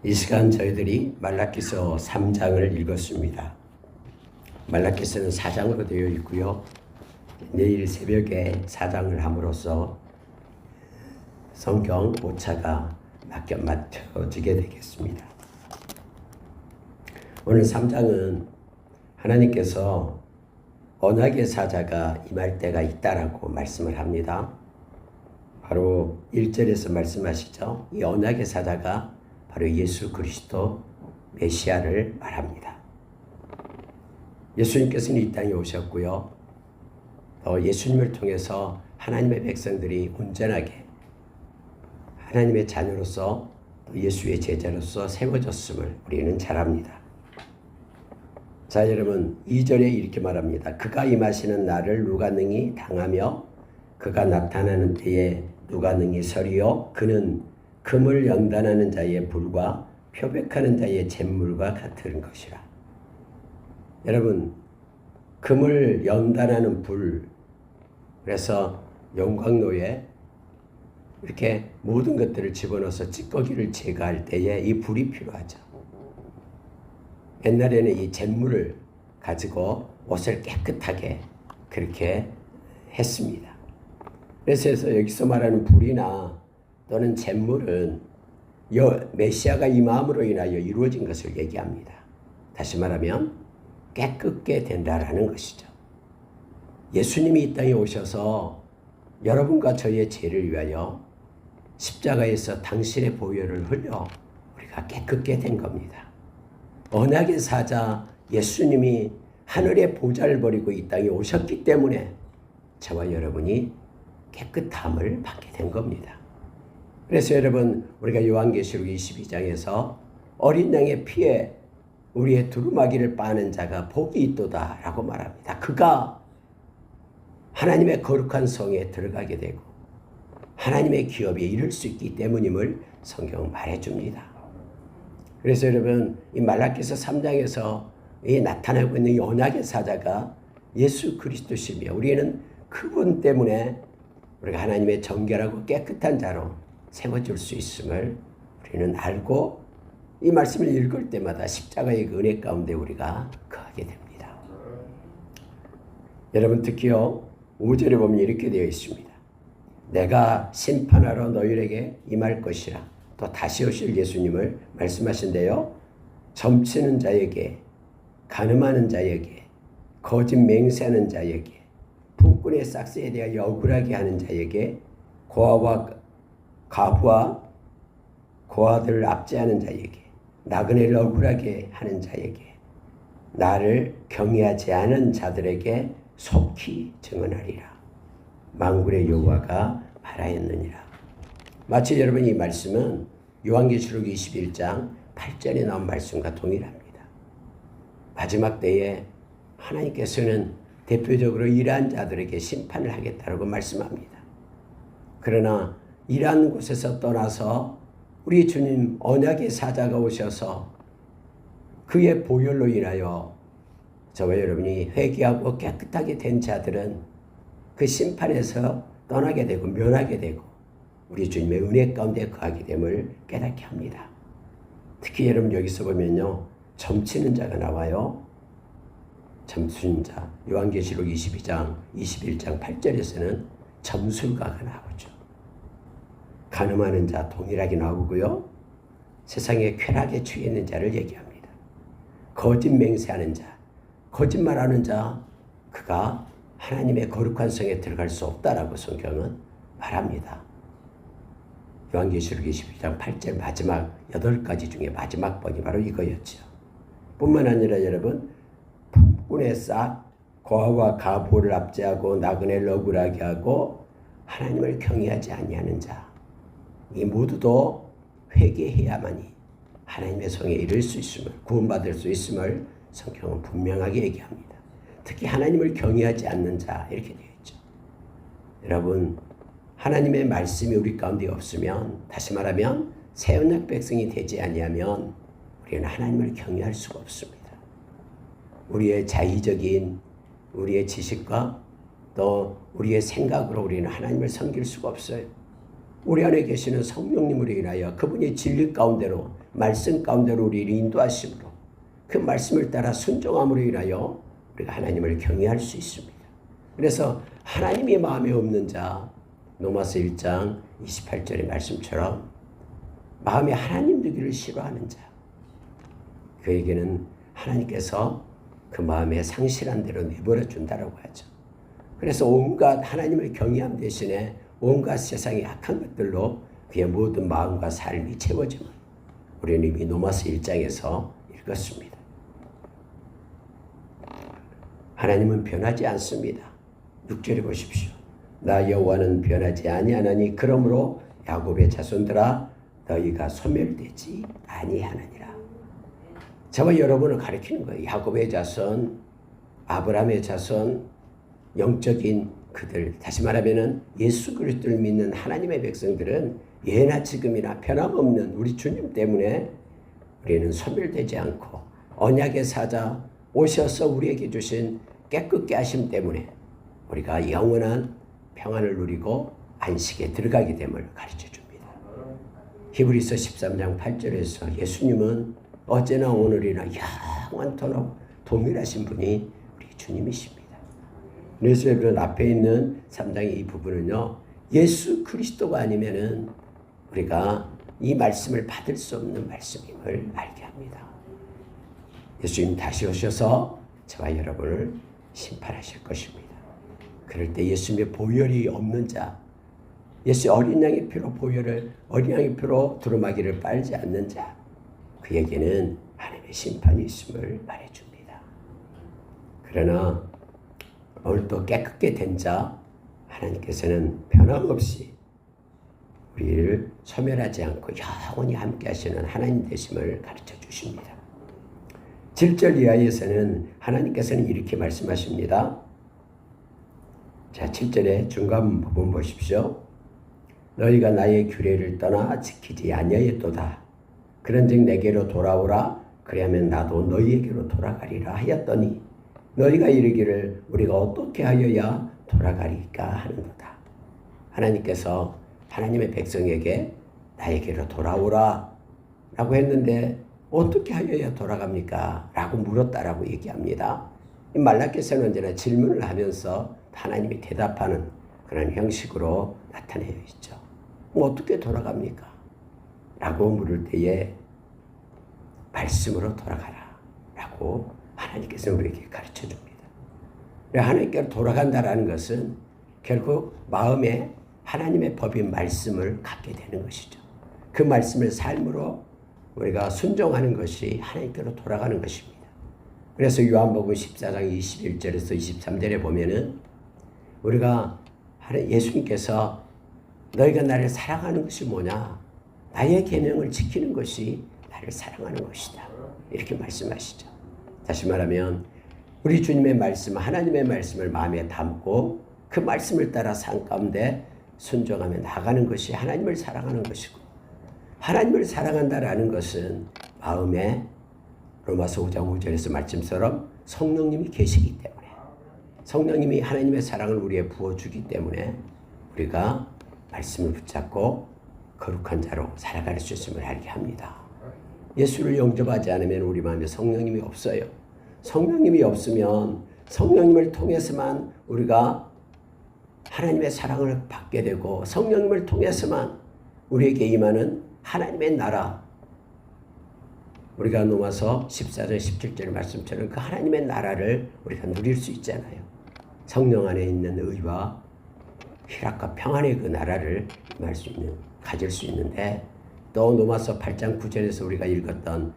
이 시간 저희들이 말라기서 3장을 읽었습니다. 말라기서는 4장으로 되어 있고요. 내일 새벽에 4장을 함으로써 성경 오차가 맞춰지게 되겠습니다. 오늘 3장은 하나님께서 언약의 사자가 임할 때가 있다라고 말씀을 합니다. 바로 1절에서 말씀하시죠. 이 언약의 사자가 바로 예수 그리스도 메시아를 말합니다. 예수님께서는 이 땅에 오셨고요. 예수님을 통해서 하나님의 백성들이 온전하게 하나님의 자녀로서 또 예수의 제자로서 세워졌음을 우리는 잘 압니다. 자, 여러분 2절에 이렇게 말합니다. 그가 임하시는 날을 누가 능히 당하며 그가 나타나는 때에 누가 능히 서리요. 그는 금을 연단하는 자의 불과 표백하는 자의 잿물과 같은 것이라. 여러분, 금을 연단하는 불, 그래서 용광로에 이렇게 모든 것들을 집어넣어서 찌꺼기를 제거할 때에 이 불이 필요하죠. 옛날에는 이 잿물을 가지고 옷을 깨끗하게 그렇게 했습니다. 그래서 여기서 말하는 불이나 또는 잿물은 메시아가 임함으로 인하여 이루어진 것을 얘기합니다. 다시 말하면 깨끗게 된다라는 것이죠. 예수님이 이 땅에 오셔서 여러분과 저의 죄를 위하여 십자가에서 당신의 보혈을 흘려 우리가 깨끗게 된 겁니다. 언약의 사자 예수님이 하늘의 보좌를 버리고 이 땅에 오셨기 때문에 저와 여러분이 깨끗함을 받게 된 겁니다. 그래서 여러분, 우리가 요한계시록 22장에서 어린 양의 피에 우리의 두루마기를 빠는 자가 복이 있도다 라고 말합니다. 그가 하나님의 거룩한 성에 들어가게 되고 하나님의 기업에 이를 수 있기 때문임을 성경은 말해줍니다. 그래서 여러분, 이 말라기서 3장에서 이 나타나고 있는 이 언약의 사자가 예수 그리스도시며 우리는 그분 때문에 우리가 하나님의 정결하고 깨끗한 자로 세워줄 수 있음을 우리는 알고 이 말씀을 읽을 때마다 십자가의 그 은혜 가운데 우리가 거하게 됩니다. 여러분, 특히요 5절에 보면 이렇게 되어 있습니다. 내가 심판하러 너희에게 임할 것이라. 또 다시 오실 예수님을 말씀하신대요. 점치는 자에게, 간음하는 자에게, 거짓 맹세하는 자에게, 품꾼의 싹스에 대하여 억울하게 하는 자에게, 과부와 고아들을 압제하는 자에게, 나그네를 억울하게 하는 자에게, 나를 경외하지 않은 자들에게 속히 증언하리라. 만군의 여호와가 말하였느니라. 마치 여러분 이 말씀은 요한계시록 21장 8절에 나온 말씀과 동일합니다. 마지막 때에 하나님께서는 대표적으로 이러한 자들에게 심판을 하겠다라고 말씀합니다. 그러나 이러한 곳에서 떠나서 우리 주님 언약의 사자가 오셔서 그의 보혈로 인하여 저와 여러분이 회개하고 깨끗하게 된 자들은 그 심판에서 떠나게 되고 면하게 되고 우리 주님의 은혜 가운데 거하게 됨을 깨닫게 합니다. 특히 여러분 여기서 보면요, 점치는 자가 나와요. 점치는 자, 요한계시록 22장 21장 8절에서는 점술가가 나오죠. 간음하는 자 동일하게 나오고요. 세상에 쾌락에 취해 있는 자를 얘기합니다. 거짓 맹세하는 자, 거짓말하는 자, 그가 하나님의 거룩한 성에 들어갈 수 없다라고 성경은 말합니다. 요한계시록 22장 8절 마지막 8가지 중에 마지막 번이 바로 이거였죠. 뿐만 아니라 여러분, 품꾼의 싹, 고아와 가부를 압제하고 나그네를 억울하게 하고 하나님을 경외하지 아니하는 자, 이 모두도 회개해야만이 하나님의 성에 이를 수 있음을, 구원받을 수 있음을 성경은 분명하게 얘기합니다. 특히 하나님을 경외하지 않는 자, 이렇게 되어 있죠. 여러분, 하나님의 말씀이 우리 가운데 없으면, 다시 말하면 새 언약 백성이 되지 아니하면 우리는 하나님을 경외할 수가 없습니다. 우리의 자의적인 우리의 지식과 또 우리의 생각으로 우리는 하나님을 섬길 수가 없어요. 우리 안에 계시는 성령님으로 인하여 그분이 진리 가운데로 말씀 가운데로 우리를 인도하심으로 그 말씀을 따라 순종함으로 인하여 우리가 하나님을 경외할 수 있습니다. 그래서 하나님이 마음에 없는 자, 로마서 1장 28절의 말씀처럼 마음에 하나님 두기를 싫어하는 자, 그에게는 하나님께서 그 마음에 상실한 대로 내버려 준다라고 하죠. 그래서 온갖 하나님을 경외함 대신에 온갖 세상의 악한 것들로 그의 모든 마음과 삶이 채워지면 우리는 이미 로마서 1장에서 읽었습니다. 하나님은 변하지 않습니다. 6절에 보십시오. 나 여호와는 변하지 아니하나니 그러므로 야곱의 자손들아 너희가 소멸되지 아니하느니라. 저와 여러분을 가리키는 거예요. 야곱의 자손, 아브라함의 자손, 영적인 그들, 다시 말하면 예수 그리스도를 믿는 하나님의 백성들은 예나 지금이나 변함없는 우리 주님 때문에 우리는 소멸되지 않고 언약의 사자 오셔서 우리에게 주신 깨끗게 하심 때문에 우리가 영원한 평안을 누리고 안식에 들어가게 됨을 가르쳐 줍니다. 히브리서 13장 8절에서 예수님은 어제나 오늘이나 영원토록 동일하신 분이 우리 주님이십니다. 그래서 여러분 앞에 있는 3장의 이 부분은요, 예수 그리스도가 아니면은 우리가 이 말씀을 받을 수 없는 말씀임을 알게 합니다. 예수님 다시 오셔서 저와 여러분을 심판하실 것입니다. 그럴 때 예수님의 보혈이 없는 자, 예수의 어린 양의 피로 어린 양의 피로 두루마기를 빨지 않는 자, 그에게는 하나님의 심판이 있음을 말해줍니다. 그러나 오늘 또 깨끗게 된 자, 하나님께서는 변함없이 우리를 소멸하지 않고 영원히 함께 하시는 하나님 되심을 가르쳐 주십니다. 7절 이하에서는 하나님께서는 이렇게 말씀하십니다. 자, 7절의 중간 부분 보십시오. 너희가 나의 규례를 떠나 지키지 아니하였도다. 그런즉 내게로 돌아오라. 그리하면 나도 너희에게로 돌아가리라 하였더니 너희가 이르기를 우리가 어떻게 하여야 돌아가리까 하는도다. 하나님께서 하나님의 백성에게 나에게로 돌아오라 라고 했는데 어떻게 하여야 돌아갑니까? 라고 물었다라고 얘기합니다. 이 말라기서는 언제나 질문을 하면서 하나님이 대답하는 그런 형식으로 나타내어 있죠. 어떻게 돌아갑니까? 라고 물을 때에 말씀으로 돌아가라 라고 하나님께서 우리에게 가르쳐 줍니다. 하나님께로 돌아간다라는 것은 결국 마음에 하나님의 법인 말씀을 갖게 되는 것이죠. 그 말씀을 삶으로 우리가 순종하는 것이 하나님께로 돌아가는 것입니다. 그래서 요한복음 14장 21절에서 23절에 보면은 우리가 예수님께서 너희가 나를 사랑하는 것이 뭐냐? 나의 계명을 지키는 것이 나를 사랑하는 것이다. 이렇게 말씀하시죠. 다시 말하면 우리 주님의 말씀, 하나님의 말씀을 마음에 담고 그 말씀을 따라 삶 가운데 순종하며 나가는 것이 하나님을 사랑하는 것이고, 하나님을 사랑한다라는 것은 마음에 로마서 5장 5절에서 말씀처럼 성령님이 계시기 때문에, 성령님이 하나님의 사랑을 우리에 부어주기 때문에 우리가 말씀을 붙잡고 거룩한 자로 살아갈 수 있음을 알게 합니다. 예수를 영접하지 않으면 우리 마음에 성령님이 없어요. 성령님이 없으면 성령님을 통해서만 우리가 하나님의 사랑을 받게 되고, 성령님을 통해서만 우리에게 임하는 하나님의 나라, 우리가 로마서 14절 17절 말씀처럼 그 하나님의 나라를 우리가 누릴 수 있잖아요. 성령 안에 있는 의와 희락과 평안의 그 나라를 가질 수 있는데, 또 로마서 8장 9절에서 우리가 읽었던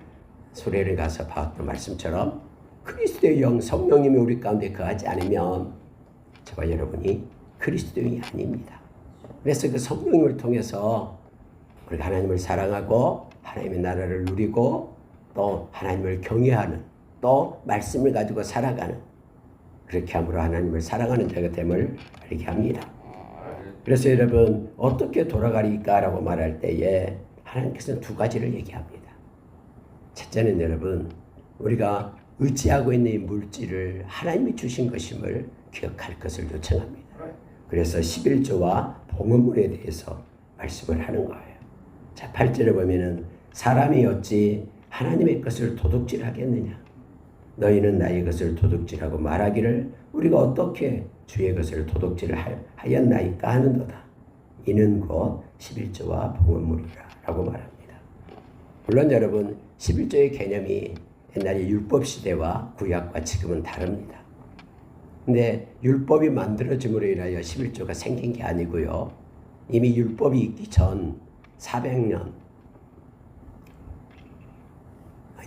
수레를 가서 봤던 말씀처럼 그리스도의 영 성령님이 우리 가운데 거하지 않으면 저와 여러분이 그리스도인이 아닙니다. 그래서 그 성령님을 통해서 우리가 하나님을 사랑하고 하나님의 나라를 누리고 또 하나님을 경외하는, 또 말씀을 가지고 살아가는, 그렇게 함으로 하나님을 사랑하는 자가 됨을 알게 합니다. 그래서 여러분 어떻게 돌아가리까라고 말할 때에 하나님께서는 두 가지를 얘기합니다. 첫째는 여러분, 우리가 의지하고 있는 이 물질을 하나님이 주신 것임을 기억할 것을 요청합니다. 그래서 11조와 봉헌물에 대해서 말씀을 하는 거예요. 자, 8절에 보면은 사람이 어찌 하나님의 것을 도둑질하겠느냐. 너희는 나의 것을 도둑질하고 말하기를 우리가 어떻게 주의 것을 도둑질하였나이까 하는도다. 이는 곧 11조와 봉헌물이라 라고 말합니다. 물론 여러분 11조의 개념이 옛날에 율법 시대와 구약과 지금은 다릅니다. 근데 율법이 만들어짐으로 인하여 11조가 생긴 게 아니고요. 이미 율법이 있기 전 400년,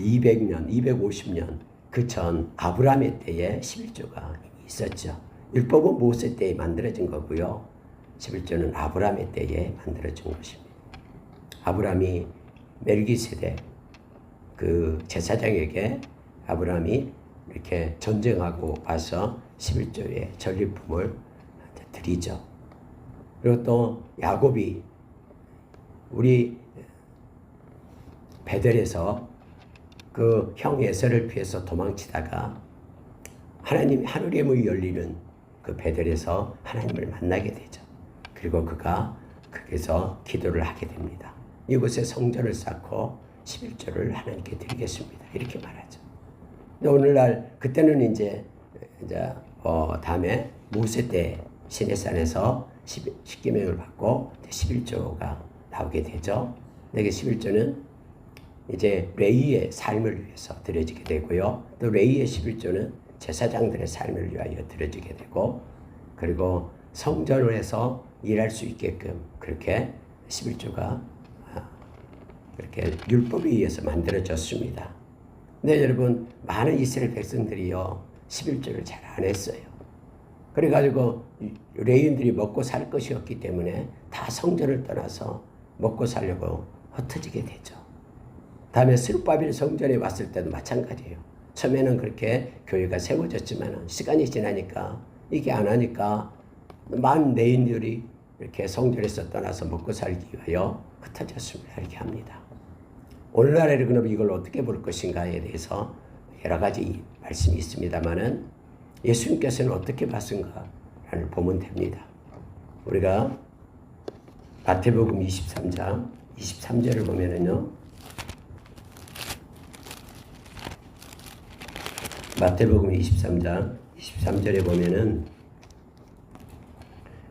200년, 250년 그 전 아브라함의 때에 11조가 있었죠. 율법은 모세 때에 만들어진 거고요. 11조는 아브라함의 때에 만들어진 것입니다. 아브라함이 멜기세덱 그 제사장에게 아브라함이 이렇게 전쟁하고 와서 11조의 전리품을 드리죠. 그리고 또 야곱이 우리 베델에서 그 형 에서를 피해서 도망치다가 하나님 하늘의 문이 열리는 그 베델에서 하나님을 만나게 되죠. 그리고 그가 거기서 기도를 하게 됩니다. 이곳에 성전을 쌓고 11조를 하나님께 드리겠습니다. 이렇게 말하죠. 근데 오늘날 그때는 이제 다음에 모세 때 시내산에서 10계명을 받고 11조가 나오게 되죠. 내게 11조는 이제 레위의 삶을 위해서 드려지게 되고요. 또 레위의 11조는 제사장들의 삶을 위하여 드려지게 되고, 그리고 성전을 해서 일할 수 있게끔 그렇게 11조가 그렇게 율법에 의해서 만들어졌습니다. 근데 여러분 많은 이스라엘 백성들이요 11조를 잘 안 했어요. 그래가지고 레위인들이 먹고 살 것이 없기 때문에 다 성전을 떠나서 먹고 살려고 흩어지게 되죠. 다음에 스룹바벨 성전에 왔을 때도 마찬가지예요. 처음에는 그렇게 교회가 세워졌지만 시간이 지나니까 이게 안 하니까 많은 레위인들이 이렇게 성전에서 떠나서 먹고 살기 위하여 흩어졌습니다. 이렇게 합니다. 오늘날에는 그럼 이걸 어떻게 볼 것인가에 대해서 여러 가지 말씀이 있습니다만은 예수님께서는 어떻게 봤은가를 보면 됩니다. 우리가 마태복음 23장 23절을 보면은요. 마태복음 23장 23절에 보면은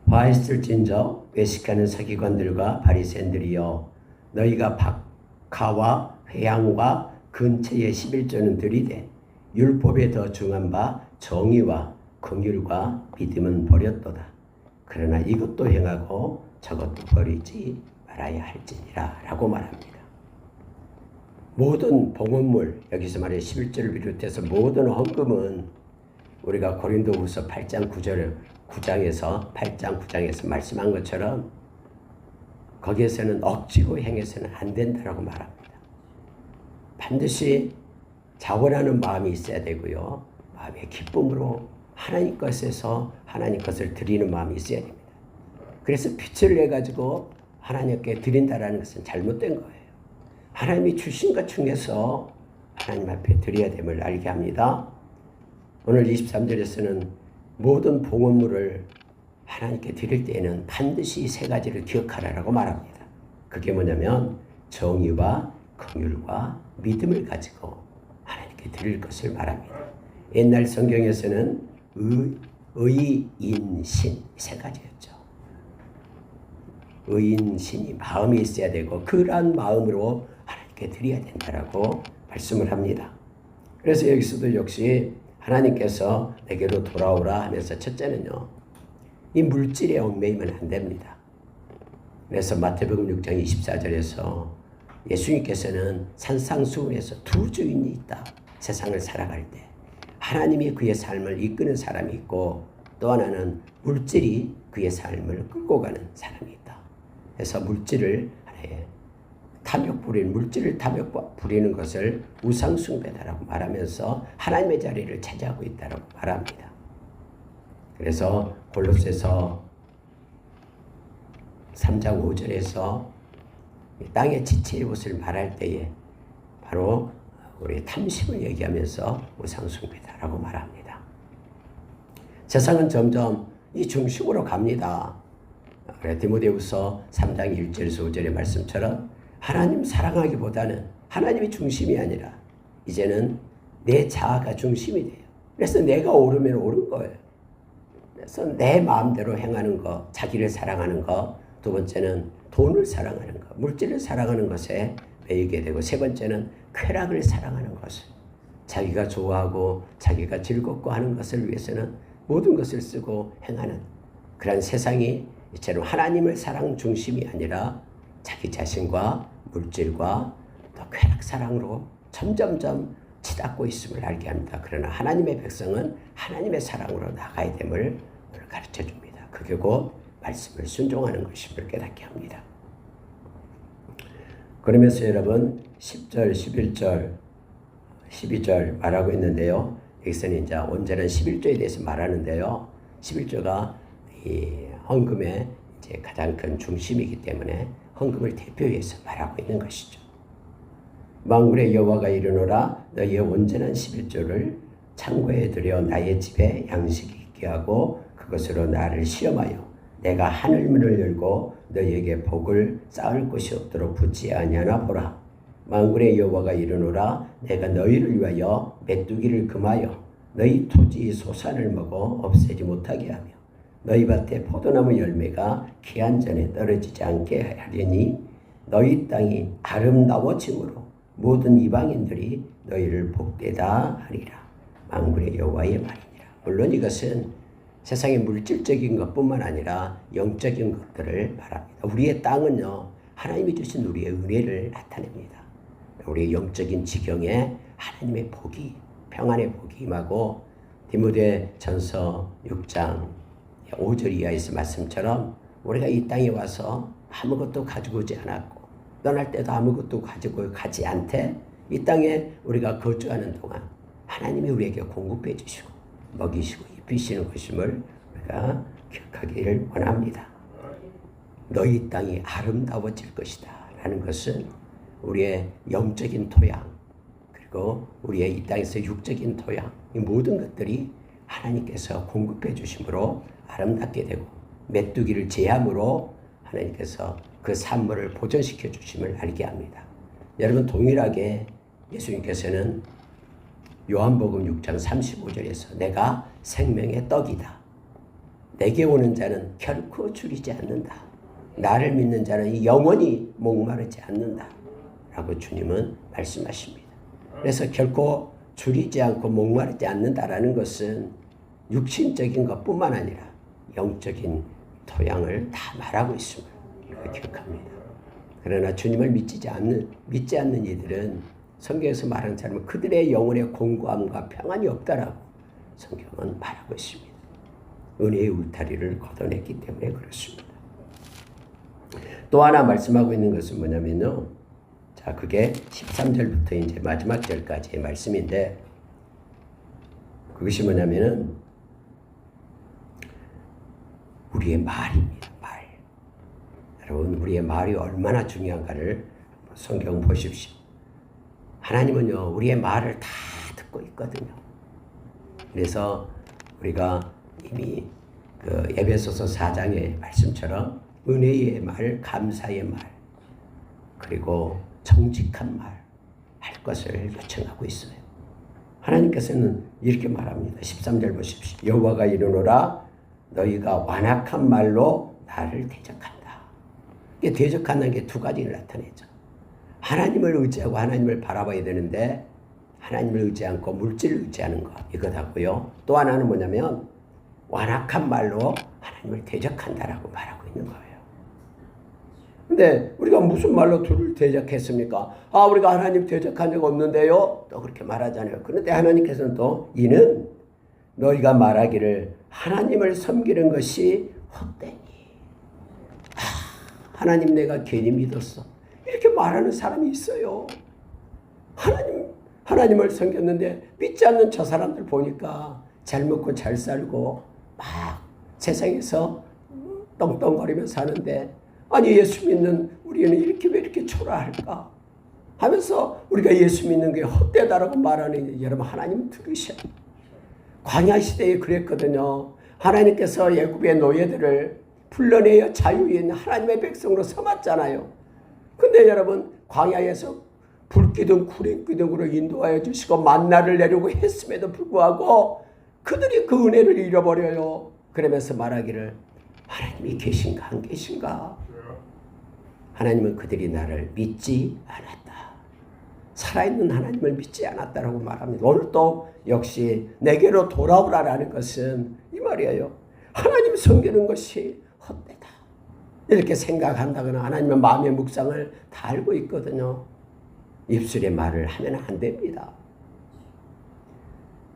화했을진저 외식하는 서기관들과 바리새인들이여 너희가 박하와 회향과 근처의 11조는 들이되 율법에 더 중한 바 정의와 긍휼과 믿음은 버렸도다. 그러나 이것도 행하고 저것도 버리지 말아야 할지니라 라고 말합니다. 모든 봉헌물, 여기서 말해 11조를 비롯해서 모든 헌금은 우리가 고린도후서 8장 9장에서 8장 9장에서 말씀한 것처럼 거기에서는 억지로 행해서는 안 된다라고 말합니다. 반드시 자원하는 마음이 있어야 되고요. 마음의 기쁨으로 하나님 것에서 하나님 것을 드리는 마음이 있어야 됩니다. 그래서 빛을 내가지고 하나님께 드린다라는 것은 잘못된 거예요. 하나님이 주신 것 중에서 하나님 앞에 드려야 됨을 알게 합니다. 오늘 23절에서는 모든 봉헌물을 하나님께 드릴 때에는 반드시 세 가지를 기억하라라고 말합니다. 그게 뭐냐면 정의와 긍휼과 믿음을 가지고 하나님께 드릴 것을 말합니다. 옛날 성경에서는 의인신 세 가지였죠. 의인신이 마음이 있어야 되고 그러한 마음으로 하나님께 드려야 된다라고 말씀을 합니다. 그래서 여기서도 역시 하나님께서 내게로 돌아오라 하면서 첫째는요. 이 물질에 얽매이면 안 됩니다. 그래서 마태복음 6장 24절에서 예수님께서는 산상수훈에서 두 주인이 있다. 세상을 살아갈 때 하나님이 그의 삶을 이끄는 사람이 있고 또 하나는 물질이 그의 삶을 끌고 가는 사람이 있다. 그래서 물질을 물질을 탐욕 부리는 것을 우상숭배다라고 말하면서 하나님의 자리를 차지하고 있다라고 말합니다. 그래서 골로새서 3장 5절에서 땅의 지체의 것을 말할 때에 바로 우리 탐심을 얘기하면서 우상숭배다라고 말합니다. 세상은 점점 이 중심으로 갑니다. 디모데후서 3장 1절에서 5절의 말씀처럼 하나님 사랑하기보다는 하나님이 중심이 아니라 이제는 내 자아가 중심이 돼요. 그래서 내가 옳으면 옳은 거예요. 그래서 내 마음대로 행하는 거, 자기를 사랑하는 거, 두 번째는 돈을 사랑하는 거, 물질을 사랑하는 것에 매이게 되고, 세 번째는 쾌락을 사랑하는 것을, 자기가 좋아하고 자기가 즐겁고 하는 것을 위해서는 모든 것을 쓰고 행하는 그런 세상이 이처럼 하나님을 사랑 중심이 아니라 자기 자신과 물질과 또 쾌락 사랑으로 점점점 치닫고 있음을 알게 합니다. 그러나 하나님의 백성은 하나님의 사랑으로 나가야 됨을 오늘 가르쳐 줍니다. 그게 곧 말씀을 순종하는 것임을 깨닫게 합니다. 그러면서 여러분 10절, 11절, 12절 말하고 있는데요. 여기서는 이제 온전한 11조에 대해서 말하는데요. 11조가 이 헌금의 이제 가장 큰 중심이기 때문에 헌금을 대표해서 말하고 있는 것이죠. 만군의 여호와가 이르노라 너희의 온전한 11조를 창고에 들여 나의 집에 양식이 있게 하고 그것으로 나를 시험하여 내가 하늘문을 열고 너희에게 복을 쌓을 곳이 없도록 붙지 아니하나 보라. 만군의 여호와가 이르노라 내가 너희를 위하여 메뚜기를 금하여 너희 토지 소산을 먹어 없애지 못하게 하며 너희 밭에 포도나무 열매가 기한 전에 떨어지지 않게 하려니 너희 땅이 아름다워짐으로 모든 이방인들이 너희를 복되다 하리라. 만군의 여호와의 말이니라. 물론 이것은 세상의 물질적인 것뿐만 아니라 영적인 것들을 말합니다. 우리의 땅은요, 하나님이 주신 우리의 은혜를 나타냅니다. 우리의 영적인 지경에 하나님의 복이, 평안의 복이 임하고, 디모데전서 6장 5절 이하에서 말씀처럼 우리가 이 땅에 와서 아무것도 가지고 오지 않았고 떠날 때도 아무것도 가지고 가지 않되 이 땅에 우리가 거주하는 동안 하나님이 우리에게 공급해 주시고 먹이시고 입히시는 것임을 우리가 기억하기를 원합니다. 너희 땅이 아름다워질 것이다 라는 것은 우리의 영적인 토양, 그리고 우리의 이 땅에서 육적인 토양, 이 모든 것들이 하나님께서 공급해 주심으로 아름답게 되고, 메뚜기를 제함으로 하나님께서 그 산물을 보존시켜 주심을 알게 합니다. 여러분, 동일하게 예수님께서는 요한복음 6장 35절에서 내가 생명의 떡이다. 내게 오는 자는 결코 줄이지 않는다. 나를 믿는 자는 영원히 목마르지 않는다. 라고 주님은 말씀하십니다. 그래서 결코 줄이지 않고 목마르지 않는다라는 것은 육신적인 것뿐만 아니라 영적인 토양을 다 말하고 있음을 기억합니다. 그러나 주님을 믿지 않는 이들은 성경에서 말하는 사람은 그들의 영혼의 공고함과 평안이 없다라고 성경은 말하고 있습니다. 은혜의 울타리를 걷어냈기 때문에 그렇습니다. 또 하나 말씀하고 있는 것은 뭐냐면요. 자, 그게 13절부터 이제 마지막 절까지의 말씀인데, 그것이 뭐냐면은 우리의 말입니다. 말. 여러분, 우리의 말이 얼마나 중요한가를 성경 보십시오. 하나님은요, 우리의 말을 다 듣고 있거든요. 그래서 우리가 이미 그 에베소서 4장의 말씀처럼 은혜의 말, 감사의 말, 그리고 정직한 말 할 것을 요청하고 있어요. 하나님께서는 이렇게 말합니다. 13절 보십시오. 여호와가 이르노라 너희가 완악한 말로 나를 대적한다. 이게 대적한다는 게 두 가지를 나타내죠. 하나님을 의지하고 하나님을 바라봐야 되는데 하나님을 의지 않고 물질을 의지하는 것, 이것하고요. 또 하나는 뭐냐면 완악한 말로 하나님을 대적한다라고 말하고 있는 거예요. 근데 우리가 무슨 말로 둘을 대적했습니까? 아, 우리가 하나님 대적한 적 없는데요? 또 그렇게 말하잖아요. 그런데 하나님께서는 또 이는 너희가 말하기를 하나님을 섬기는 것이 헛되니. 하나님 내가 괜히 믿었어. 이렇게 말하는 사람이 있어요. 하나님을 섬겼는데 믿지 않는 저 사람들 보니까 잘 먹고 잘 살고 막 세상에서 떵떵거리며 사는데, 아니 예수 믿는 우리는 왜 이렇게 초라할까 하면서 우리가 예수 믿는 게 헛되다라고 말하는, 여러분 하나님 들으셔. 광야 시대에 그랬거든요. 하나님께서 애굽의 노예들을 불러내어 자유인 하나님의 백성으로 삼았잖아요. 근데 여러분 광야에서 불기둥 구름기둥으로 인도하여 주시고 만나를 내리고 했음에도 불구하고 그들이 그 은혜를 잃어버려요. 그러면서 말하기를 하나님이 계신가 안 계신가? 하나님은 그들이 나를 믿지 않았다. 살아있는 하나님을 믿지 않았다라고 말합니다. 오늘 또 역시 내게로 돌아오라라는 것은 이 말이에요. 하나님 섬기는 것이 헛되다. 이렇게 생각한다거나 하나님의 마음의 묵상을 다 알고 있거든요. 입술의 말을 하면 안 됩니다.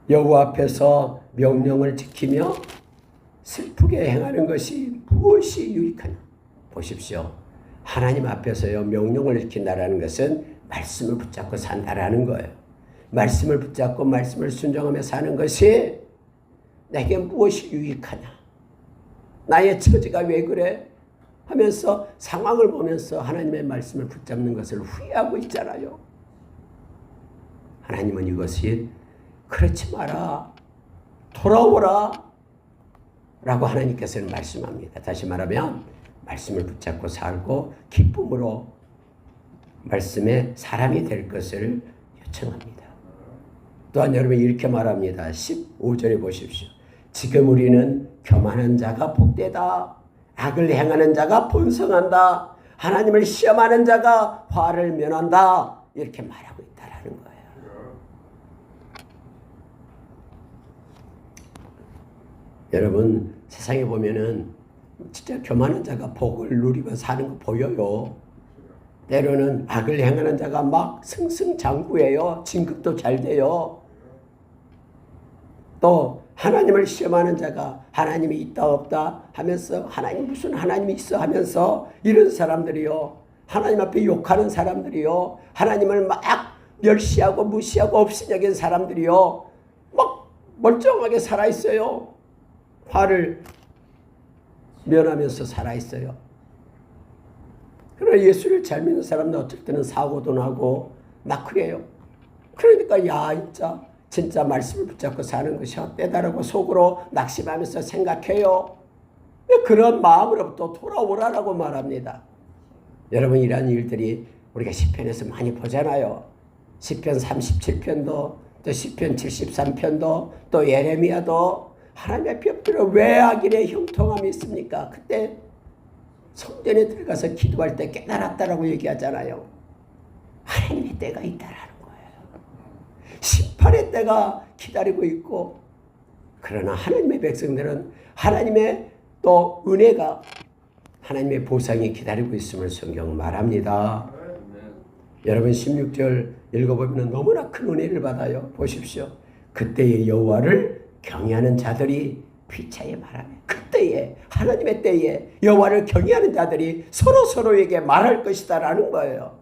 여호와 앞에서 명령을 지키며 슬프게 행하는 것이 무엇이 유익하냐. 보십시오. 하나님 앞에서요 명령을 지킨다라는 것은 말씀을 붙잡고 산다라는 거예요. 말씀을 붙잡고 말씀을 순종하며 사는 것이 내게 무엇이 유익하냐. 나의 처지가 왜 그래? 하면서 상황을 보면서 하나님의 말씀을 붙잡는 것을 후회하고 있잖아요. 하나님은 이것이 그렇지 마라. 돌아오라. 라고 하나님께서는 말씀합니다. 다시 말하면 말씀을 붙잡고 살고 기쁨으로 말씀의 사람이 될 것을 요청합니다. 또한 여러분 이렇게 말합니다. 15절에 보십시오. 지금 우리는 교만한 자가 복되다. 악을 행하는 자가 번성한다. 하나님을 시험하는 자가 화를 면한다. 이렇게 말하고 있다라는 거예요. 여러분 세상에 보면은 진짜 교만한 자가 복을 누리고 사는 거 보여요. 때로는 악을 행하는 자가 막 승승장구해요. 진급도 잘 돼요. 또 하나님을 시험하는 자가 하나님이 있다 없다 하면서 하나님 무슨 하나님이 있어 하면서 이런 사람들이요. 하나님 앞에 욕하는 사람들이요. 하나님을 막 멸시하고 무시하고 없이 여긴 사람들이요. 막 멀쩡하게 살아있어요. 화를 면하면서 살아있어요. 그러나 예수를 잘 믿는 사람들 어쩔 때는 사고도 나고 막 그래요. 그러니까 야 진짜 말씀을 붙잡고 사는 것이 헛되다라고 속으로 낙심하면서 생각해요. 그런 마음으로부터 돌아오라라고 말합니다. 여러분 이러한 일들이 우리가 시편에서 많이 보잖아요. 시편 37편도 또 시편 73편도 또 예레미야도 하나님 앞에 엎드려 왜 악인의 형통함이 있습니까? 그때 성전에 들어가서 기도할 때 깨달았다라고 얘기하잖아요. 하나님의 때가 있다라는 거예요. 심판의 때가 기다리고 있고 그러나 하나님의 백성들은 하나님의 또 은혜가 하나님의 보상이 기다리고 있음을 성경은 말합니다. 여러분 16절 읽어보면 너무나 큰 은혜를 받아요. 보십시오. 그때의 여호와를 경외하는 자들이 피차에 말하며 그때에 하나님의 때에 여호와를 경외하는 자들이 서로에게 말할 것이다라는 거예요.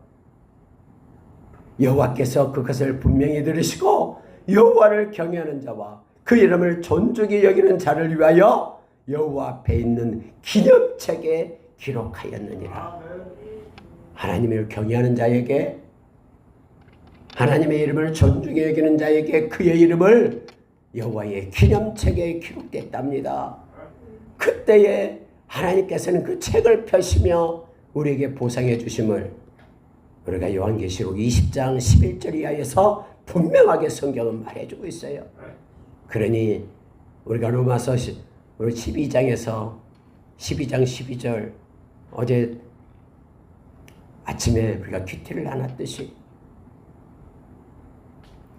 여호와께서 그것을 분명히 들으시고 여호와를 경외하는 자와 그 이름을 존중히 여기는 자를 위하여 여호와 앞에 있는 기념책에 기록하였느니라. 하나님을 경외하는 자에게 하나님의 이름을 존중히 여기는 자에게 그의 이름을 여호와의 기념책에 기록됐답니다. 그때에 하나님께서는 그 책을 펴시며 우리에게 보상해 주심을 우리가 요한계시록 20장 11절 이하에서 분명하게 성경은 말해주고 있어요. 그러니 우리가 로마서 12장에서 12장 12절 어제 아침에 우리가 큐티를 나눴듯이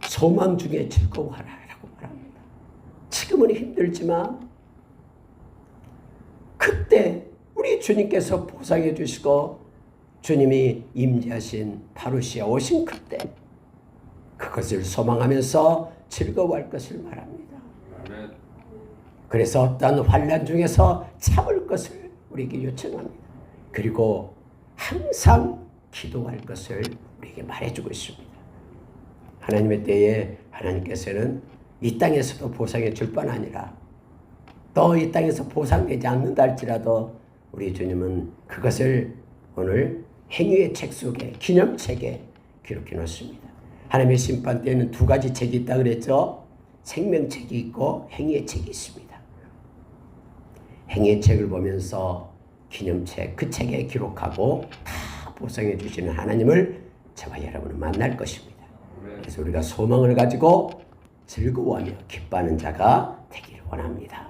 소망 중에 즐거워하라 지금은 힘들지만 그때 우리 주님께서 보상해 주시고 주님이 임재하신 파루시아 오신 그때 그것을 소망하면서 즐거워할 것을 말합니다. 그래서 어떤 환난 중에서 참을 것을 우리에게 요청합니다. 그리고 항상 기도할 것을 우리에게 말해주고 있습니다. 하나님의 때에 하나님께서는 이 땅에서도 보상해 줄 뿐 아니라 또 이 땅에서 보상되지 않는다 할지라도 우리 주님은 그것을 오늘 행위의 책 속에 기념책에 기록해 놓습니다. 하나님의 심판 때에는 두 가지 책이 있다 그랬죠. 생명책이 있고 행위의 책이 있습니다. 행위의 책을 보면서 기념책 그 책에 기록하고 다 보상해 주시는 하나님을 저와 여러분은 만날 것입니다. 그래서 우리가 소망을 가지고 즐거워하며 기뻐하는 자가 되기를 원합니다.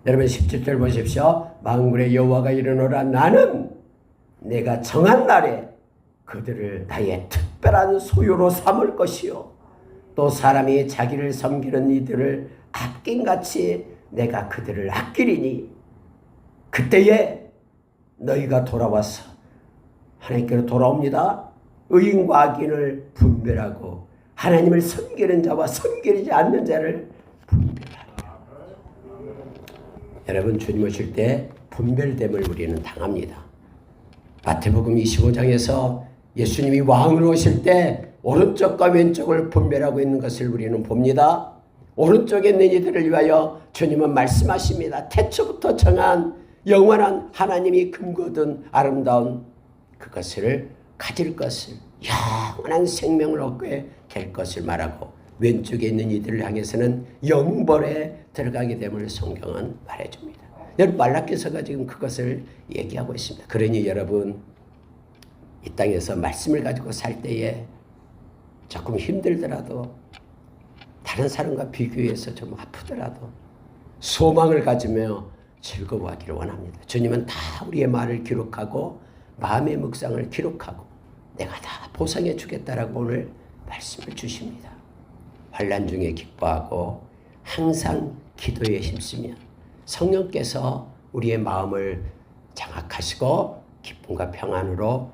여러분 17절 보십시오. 만군의 여호와가 이르노라 나는 내가 정한 날에 그들을 나의 특별한 소유로 삼을 것이요 또 사람이 자기를 섬기는 이들을 아낌같이 내가 그들을 아끼리니 그때에 너희가 돌아와서 하나님께로 돌아옵니다. 의인과 악인을 분별하고 하나님을 섬기는 자와 섬기지 않는 자를 분별하리라. 여러분 주님 오실 때 분별됨을 우리는 당합니다. 마태복음 25장에서 예수님이 왕으로 오실 때 오른쪽과 왼쪽을 분별하고 있는 것을 우리는 봅니다. 오른쪽에 있는 이들을 위하여 주님은 말씀하십니다. 태초부터 정한 영원한 하나님이 금거둔 아름다운 그것을 가질 것을 영원한 생명을 얻게 될 것을 말하고 왼쪽에 있는 이들을 향해서는 영벌에 들어가게 됨을 성경은 말해줍니다. 여러분 말라기서가 지금 그것을 얘기하고 있습니다. 그러니 여러분 이 땅에서 말씀을 가지고 살 때에 조금 힘들더라도 다른 사람과 비교해서 좀 아프더라도 소망을 가지며 즐거워하기를 원합니다. 주님은 다 우리의 말을 기록하고 마음의 묵상을 기록하고 내가 다 보상해 주겠다라고 오늘 말씀을 주십니다. 환난 중에 기뻐하고 항상 기도에 힘쓰며 성령께서 우리의 마음을 장악하시고 기쁨과 평안으로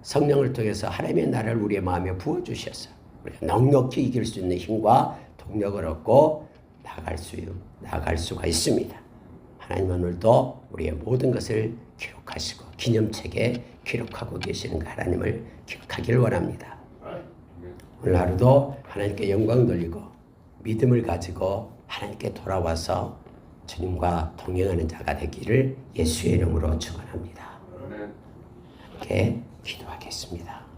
성령을 통해서 하나님의 나라를 우리의 마음에 부어주셔서 우리가 넉넉히 이길 수 있는 힘과 동력을 얻고 나아갈 수가 있습니다. 하나님 오늘도 우리의 모든 것을 기록하시고 기념책에 기록하고 계시는 그 하나님을 기억하기를 원합니다. 오늘 하루도 하나님께 영광 돌리고 믿음을 가지고 하나님께 돌아와서 주님과 동행하는 자가 되기를 예수의 이름으로 축원합니다. 함께 기도하겠습니다.